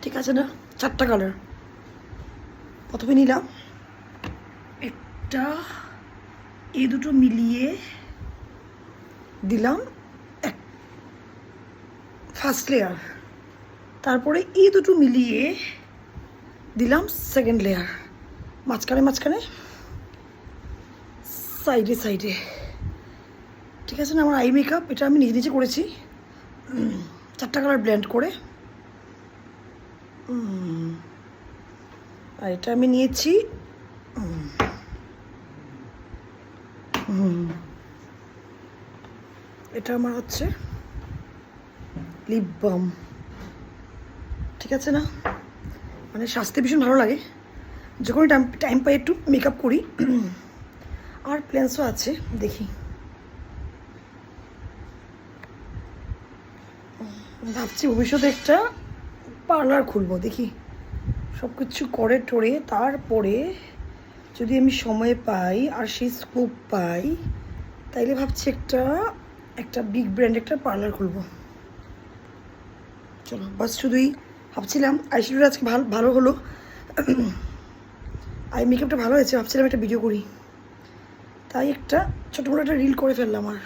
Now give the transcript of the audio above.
ঠিক আছে না? 4টা কালার প্রথমে নিলাম একটা, এই দুটো মিলিয়ে দিলাম এক ফার্স্ট লেয়ার, তারপরে এই দুটো মিলিয়ে দিলাম সেকেন্ড লেয়ার, মাঝখানে মাঝখানে সাইডে সাইডে। ঠিক আছে না? আমার আই মেকআপ এটা আমি নিজে নিজে করেছি 4টা কালার ব্লেন্ড করে। আর এটা আমি নিয়েছি এটা আমার হচ্ছে লিপ বাম। ঠিক আছে না? মানে সাজতে ভীষণ ভালো লাগে, যখন টাইম পাই একটু মেকআপ করি। আর প্ল্যান্সও আছে, দেখি ভাবছি ভবিষ্যতে একটা পার্লার খুলবো, দেখি সব কিছু করে টোরে, তারপরে যদি আমি সময় পাই আর সেই স্কোপ পাই, তাইলে ভাবছি একটা বিগ ব্র্যান্ড একটা পার্লার খুলবো। চলো বাস শুধুই ভাবছিলাম আইশ্যাডোটা আজকে ভালো হলো, আই মেকআপটা ভালো হয়েছে, ভাবছিলাম একটা ভিডিও করি, তাই একটা ছোটো মোটো একটা রিল করে ফেললাম। আর